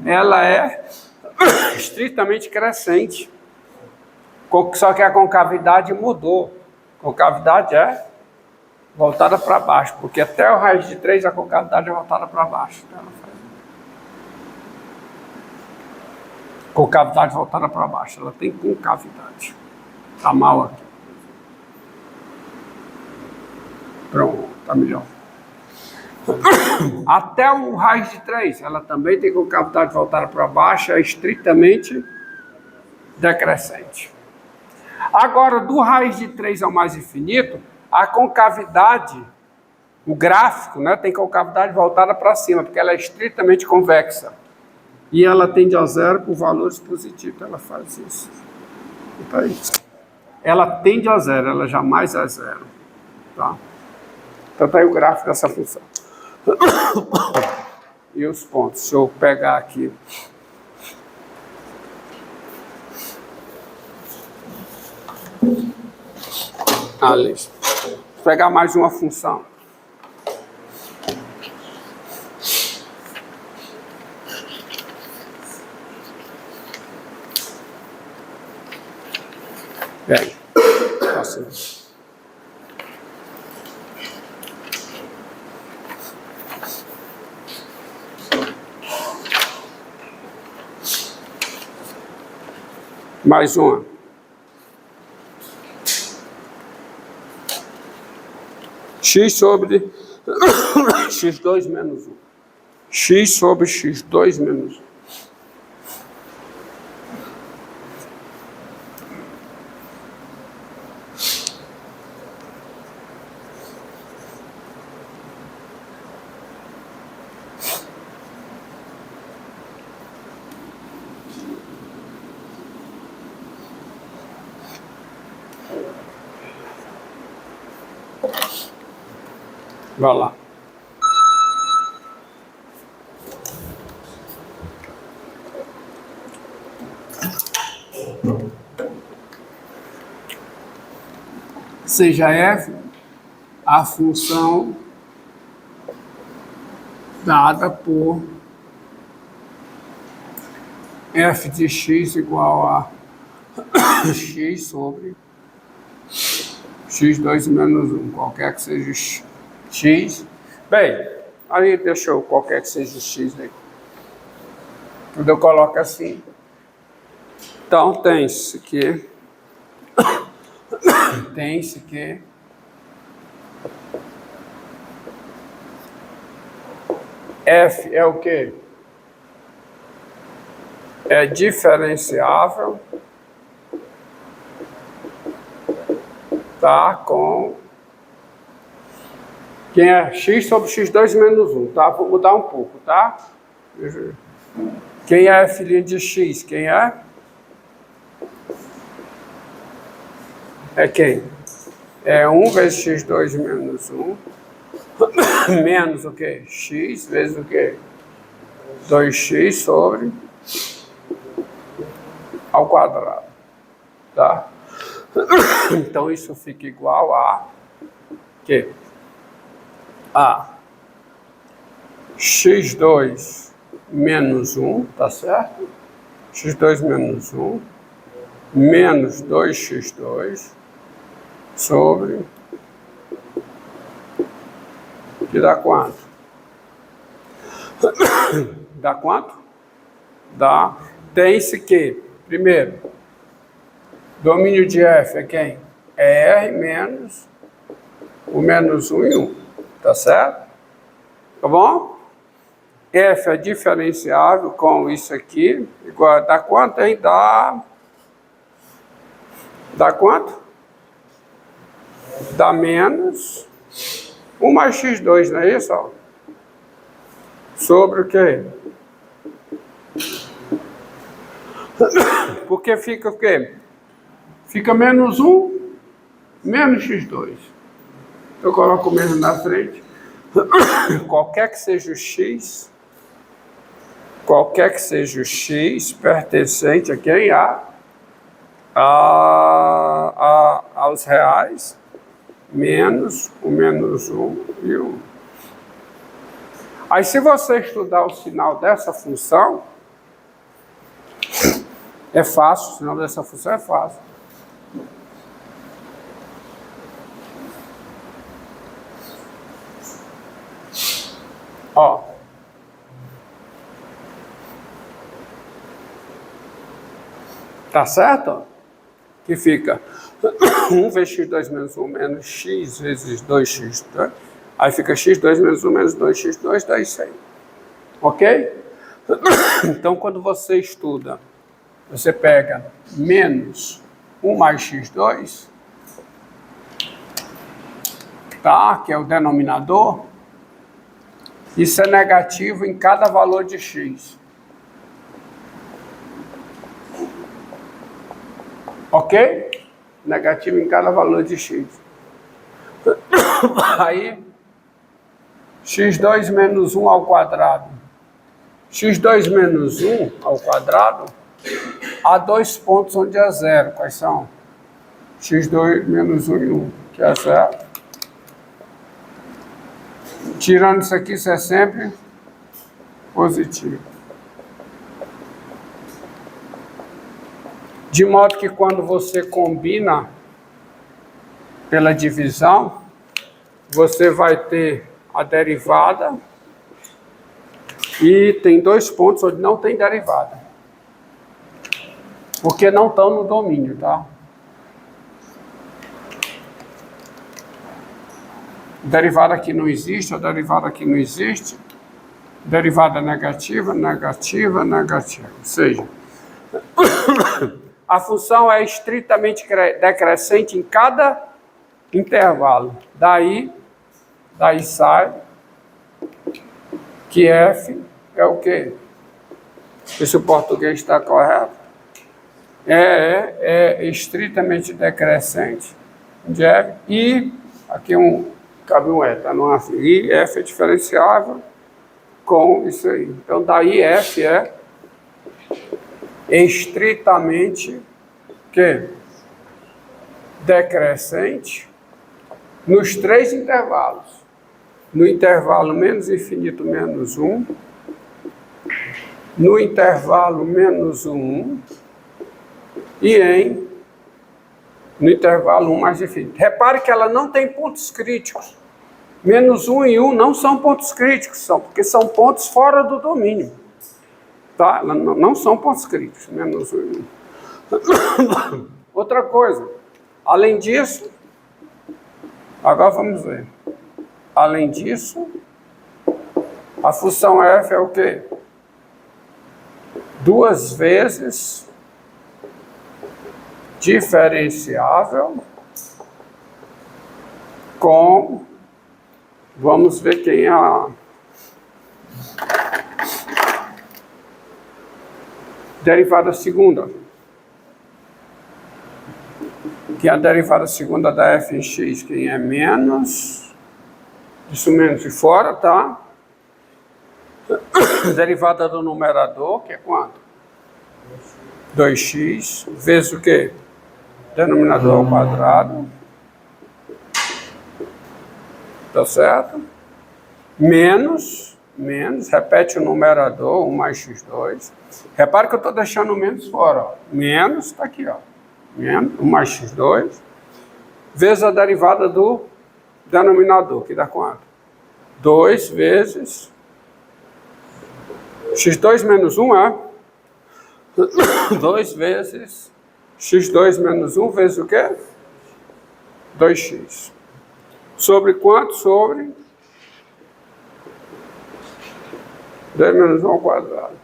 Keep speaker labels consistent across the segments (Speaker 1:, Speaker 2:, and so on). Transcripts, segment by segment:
Speaker 1: ela é estritamente crescente. Só que a concavidade mudou. A concavidade é voltada para baixo, porque até o raiz de 3 a concavidade é voltada para baixo. Então, concavidade voltada para baixo, ela tem concavidade. Está mal aqui. Pronto, está melhor. Até o raiz de 3, ela também tem concavidade voltada para baixo, é estritamente decrescente. Agora, do raiz de 3 ao mais infinito, a concavidade, o gráfico, né, tem concavidade voltada para cima, porque ela é estritamente convexa. E ela tende a zero por valores positivos. Ela faz isso. Então, aí. Ela tende a zero, ela jamais é zero. Tá? Então, está aí o gráfico dessa função. E os pontos. Deixa eu pegar aqui. Ali. Vou pegar mais uma função. Bem, assim. Mais uma. X sobre x2 menos 1. X sobre x2 menos 1. Vai lá. Seja f a função dada por f de x igual a x sobre x2 menos 1, qualquer que seja x. Bem, aí deixa eu qualquer que seja x aí. Quando eu coloco assim, então tem-se que f é o quê? É diferenciável, tá? Com quem é x sobre x2 menos 1, tá? Vou mudar um pouco, tá? Quem é f' de x? Quem é? É quem? É 1 vezes x2 menos 1, menos o quê? X vezes o quê? 2x sobre ao quadrado, tá? Então isso fica igual a quê? A x2 menos 1, tá certo? x2 menos 1 menos 2x2 sobre, que dá quanto? Dá quanto? Dá, tem-se que, primeiro, domínio de f é quem? É R menos o menos 1 e 1, tá certo? Tá bom? F é diferenciável com isso aqui, igual, dá quanto, hein? Dá quanto? Dá menos 1 mais x2, não é isso? Ó? Sobre o quê? Porque fica o quê? Fica menos 1, menos x2. Eu coloco o menos na frente. Qualquer que seja o x, pertencente a quem? Aos reais, menos o menos 1 e 1. Aí, se você estudar o sinal dessa função, É fácil, o sinal dessa função é fácil. Ó. Tá certo? Que fica 1 vezes x2 menos 1 menos x vezes 2x2. Aí fica x2 menos 1 menos 2x2, dá isso aí. Ok? Então, quando você estuda, você pega menos 1 mais x2, tá? Que é o denominador. Isso é negativo em cada valor de x. Ok? Negativo em cada valor de x. Aí, x2 menos 1 ao quadrado. x2 menos 1 ao quadrado, há 2 pontos onde é zero. Quais são? x2 menos 1 e 1, que é zero. Tirando isso aqui, isso é sempre positivo. De modo que quando você combina pela divisão, você vai ter a derivada e tem 2 pontos onde não tem derivada. Porque não estão no domínio, tá? Derivada aqui não existe, a derivada aqui não existe. Derivada negativa, negativa, negativa. Ou seja, a função é estritamente decrescente em cada intervalo. Daí sai que f é o quê? Se o português está correto. É estritamente decrescente de f. E aqui cabe um e, tá? E f é diferenciável com isso aí. Então, daí f é estritamente decrescente nos 3 intervalos. No intervalo menos infinito menos 1, no intervalo menos 1 e no intervalo 1 mais infinito. Repare que ela não tem pontos críticos. Menos 1 e 1 não são pontos críticos, porque são pontos fora do domínio. Tá? Não são pontos críticos, menos 1 e 1. Outra coisa, além disso, agora vamos ver. Além disso, a função f é o quê? 2 vezes diferenciável com, vamos ver quem é a derivada segunda, que é a derivada segunda da f em x, quem é menos, isso menos de fora, tá? Derivada do numerador, que é quanto? 2x, vezes o quê? Denominador ao quadrado. Tá certo? Menos, repete o numerador, 1 mais x2. Repare que eu estou deixando o menos fora, ó. Menos, está aqui, ó. Menos, 1 mais x2. Vezes a derivada do denominador, que dá quanto? 2 vezes x2 menos 1 é 2 vezes x2 menos 1 vezes o quê? 2x. Sobre quanto? Sobre 2 menos 1 ao quadrado.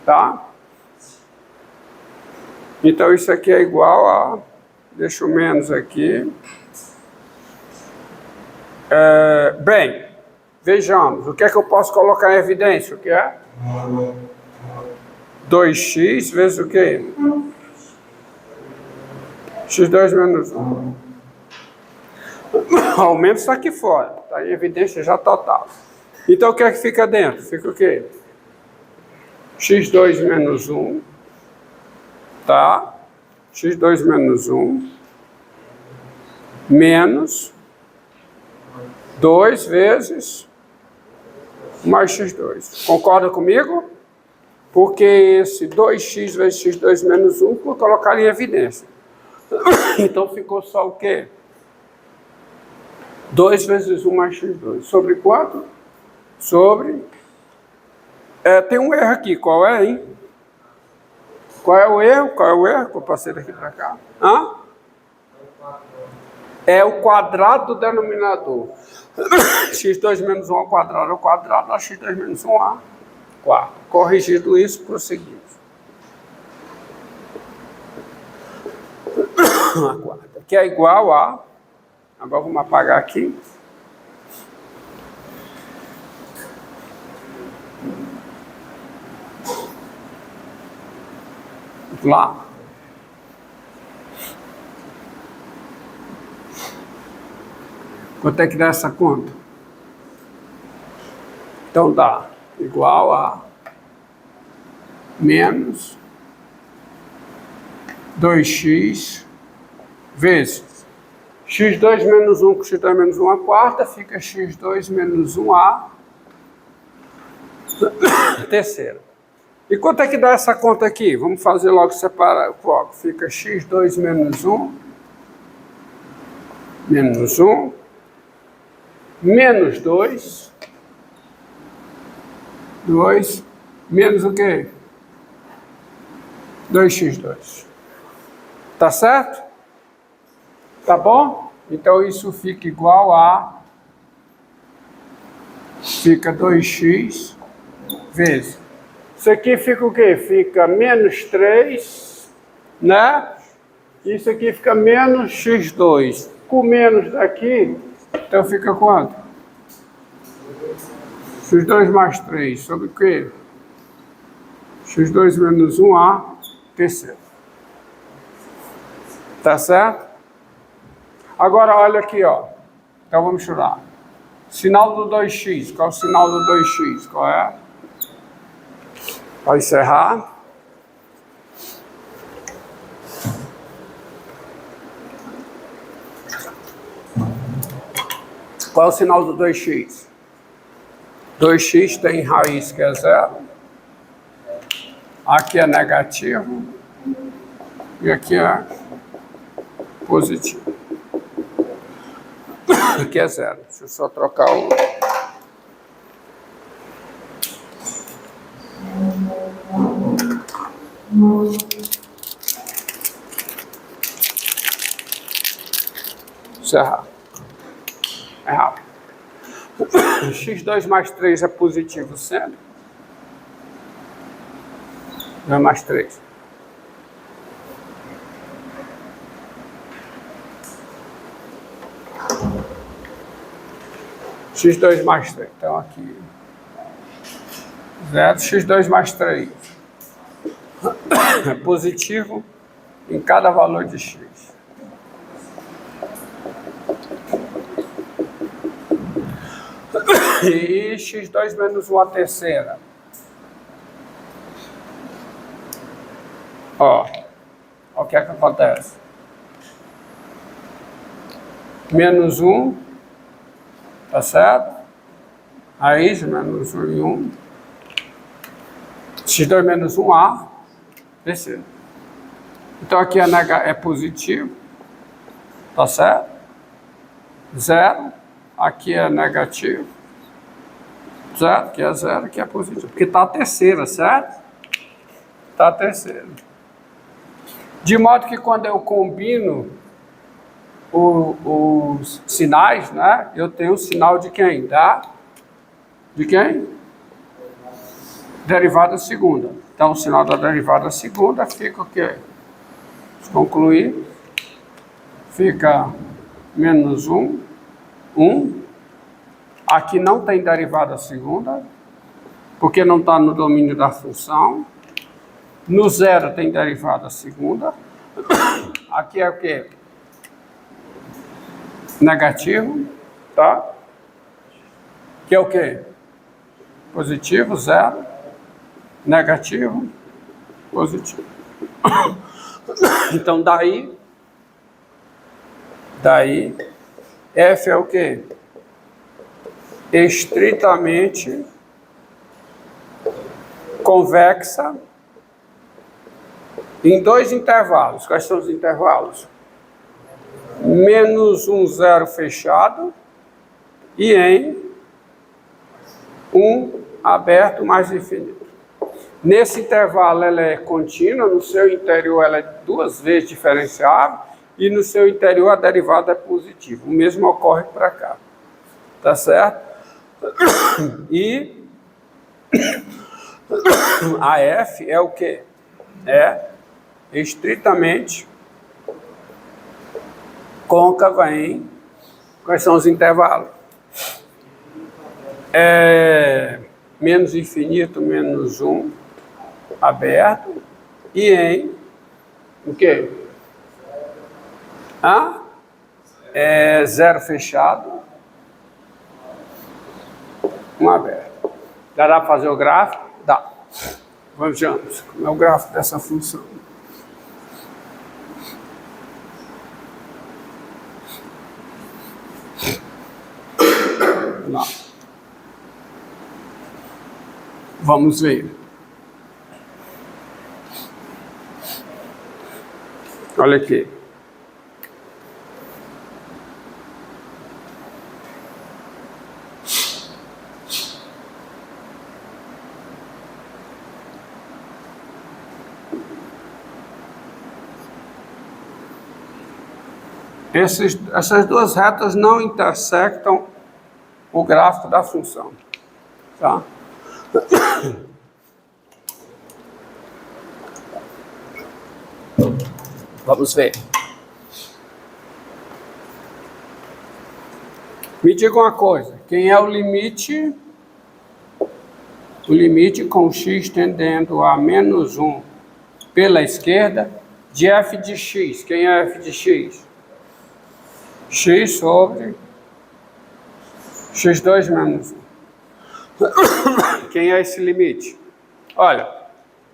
Speaker 1: Tá? Então isso aqui é igual a... Deixa o menos aqui. Bem, vejamos. O que é que eu posso colocar em evidência? O que é? 2x vezes o quê? x2 menos 1. O menos está aqui fora. Está em evidência já total. Então o que é que fica dentro? Fica o quê? x2 menos 1. Tá? x2 menos 1. Menos 2 vezes mais x2. Concorda comigo? Porque esse 2x vezes x2 menos 1, vou colocar em evidência. Então ficou só o quê? 2 vezes 1 mais x2. Sobre quanto? Sobre... tem um erro aqui. Qual é, hein? Qual é o erro? Qual é o erro? Que eu passei daqui para cá. Hã? É o quadrado do denominador. x2 menos 1 ao quadrado é o quadrado da x2 menos 1a. Quarto. Corrigido isso, prosseguimos. A quarta, que é igual a... Agora vamos apagar aqui. Lá. Quanto é que dá essa conta? Então dá igual a menos 2x vezes x2 menos 1 com x2 menos 1 a quarta, fica x2 menos 1a terceira. E quanto é que dá essa conta aqui? Vamos fazer logo separar. Fica x2 menos 1 menos 1 menos 2 menos o quê? 2x2. Tá certo? Tá bom? Então isso fica igual a... Fica 2x vezes... Isso aqui fica o quê? Fica menos 3, né? Isso aqui fica menos x2. Com menos daqui, então fica quanto? x2 mais 3, sobre o quê? x2 menos 1a terceiro. Tá certo? Agora olha aqui, ó. Então vamos misturar. Sinal do 2x. Qual é o sinal do 2x? Qual é? Para encerrar. Qual é o sinal do 2x? 2x tem raiz que é 0. Aqui é negativo. E aqui é positivo. Aqui é 0. Deixa eu só trocar o... Encerrar. É rápido. x2 mais 3 é positivo sempre. 2 mais 3. x2 mais 3. Então aqui 0, x2 mais 3 é positivo em cada valor de x. E x2 menos 1 a terceira. Ó, o que é que acontece? Menos 1, tá certo? Raiz, menos 1 e 1. x2 menos 1a, terceira. Então aqui é positivo, tá certo? 0, aqui é negativo. Certo? Aqui é 0, aqui é positivo. Porque está a terceira, certo? Está a terceira. De modo que quando eu combino os sinais, né? Eu tenho o sinal de quem? De quem? Derivada segunda. Então o sinal da derivada segunda fica o quê? Vamos concluir. Fica menos 1, 1. Aqui não tem derivada segunda, porque não está no domínio da função. No 0 tem derivada segunda. Aqui é o quê? Negativo, tá? Que é o quê? Positivo, 0. Negativo, positivo. Então daí, F é o quê? Estritamente convexa em dois intervalos. Quais são os intervalos? Menos um zero fechado e em um aberto mais infinito. Nesse intervalo ela é contínua, no seu interior ela é duas vezes diferenciável e no seu interior a derivada é positiva. O mesmo ocorre para cá. Tá certo? E a F é o quê? É estritamente côncava em... Quais são os intervalos? Menos infinito, menos 1, aberto, e em o quê? Zero fechado, 1 aberto. Dá para fazer o gráfico? Dá. Vejamos como é o gráfico dessa função. Lá. Vamos ver. Olha aqui. Essas duas retas não intersectam o gráfico da função. Tá? Vamos ver. Me diga uma coisa. Quem é o limite? O limite com x tendendo a menos 1 pela esquerda de f de x. Quem é f de x? X sobre x2 menos 1. Quem é esse limite? Olha,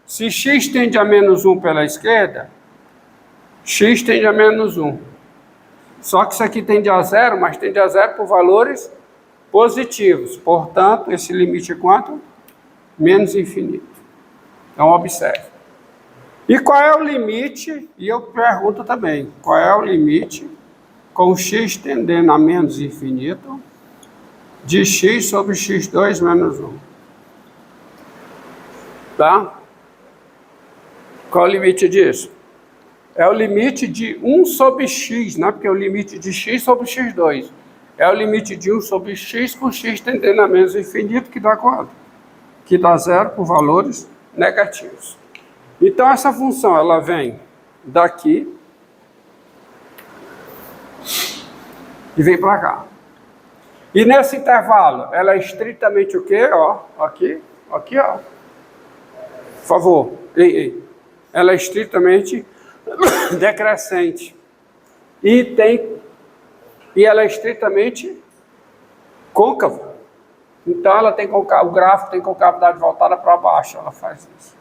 Speaker 1: se x tende a menos 1 pela esquerda, x tende a menos 1. Só que isso aqui tende a zero, mas tende a zero por valores positivos. Portanto, esse limite é quanto? Menos infinito. Então, observe. E qual é o limite? E eu pergunto também, qual é o limite com x tendendo a menos infinito de x sobre x2 menos 1? Tá? Qual é o limite disso? É o limite de 1 sobre x, não é porque é o limite de x sobre x2. É o limite de 1 sobre x com x tendendo a menos infinito, que dá quanto? Que dá zero por valores negativos. Então, essa função, ela vem daqui e vem para cá. E nesse intervalo, ela é estritamente o quê? Ó, aqui, ó. Por favor, ela é estritamente decrescente. E ela é estritamente côncava. Então, ela tem o gráfico tem concavidade voltada para baixo. Ela faz isso.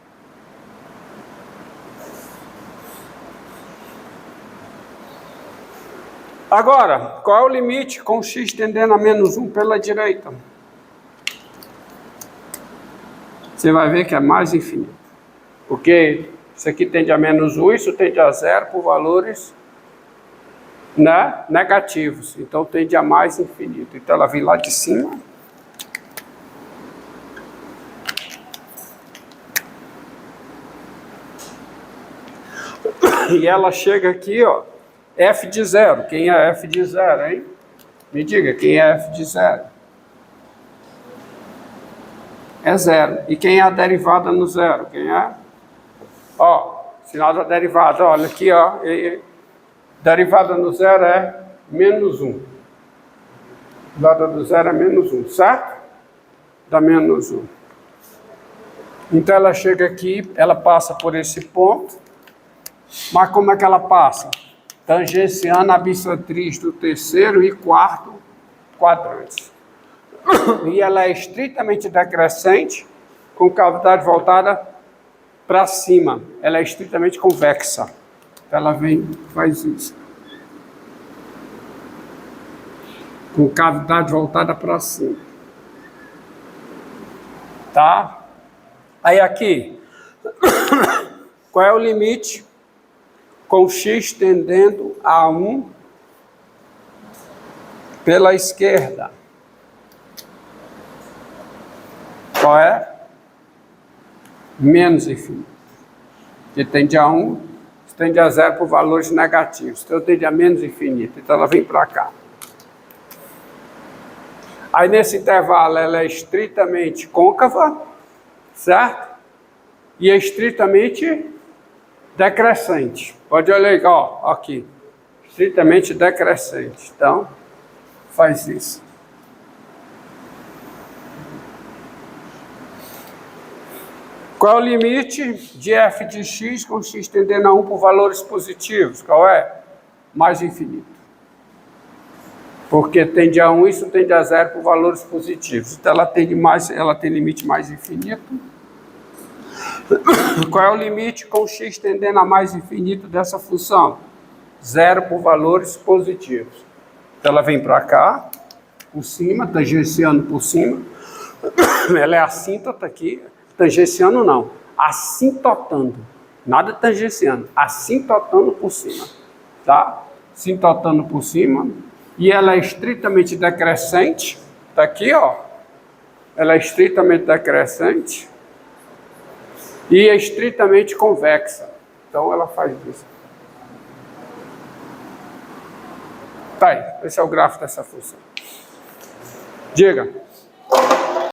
Speaker 1: Agora, qual é o limite com x tendendo a menos 1 pela direita? Você vai ver que é mais infinito. Porque isso aqui tende a menos 1, isso tende a zero por valores, né, negativos. Então, tende a mais infinito. Então, ela vem lá de cima. E ela chega aqui, ó. F de zero. Quem é f de zero, hein? Me diga, quem é f de zero? É zero. E quem é a derivada no zero? Quem é? Ó, sinal da derivada. Olha aqui, ó. Derivada no zero é menos 1. Derivada do zero é menos 1, certo? Dá menos 1. Então, ela chega aqui, ela passa por esse ponto. Mas como é que ela passa? Tangenciando a bissetriz do terceiro e quarto quadrantes. E ela é estritamente decrescente, com cavidade voltada para cima. Ela é estritamente convexa. Ela vem, faz isso. Com cavidade voltada para cima. Tá? Aí aqui, qual é o limite com x tendendo a 1 pela esquerda? Qual é? Menos infinito. Que tende a 1, tende a 0 por valores negativos. Então tende a menos infinito. Então ela vem para cá. Aí nesse intervalo ela é estritamente côncava, certo? E é estritamente decrescente. Pode olhar, ó, aqui. Estritamente decrescente. Então, faz isso. Qual é o limite de f de x com x tendendo a 1 por valores positivos? Qual é? Mais infinito. Porque tende a 1, isso tende a 0 por valores positivos. Então ela tem limite mais infinito. Qual é o limite com x tendendo a mais infinito dessa função? 0 por valores positivos. Então ela vem para cá, por cima, tangenciando por cima. Ela é assíntota aqui. Tangenciando não, assintotando. Nada tangenciando, assintotando por cima. Tá? Assintotando por cima. E ela é estritamente decrescente. Está aqui, ó. Ela é estritamente decrescente. E é estritamente convexa. Então ela faz isso. Tá aí. Esse é o gráfico dessa função. Diga.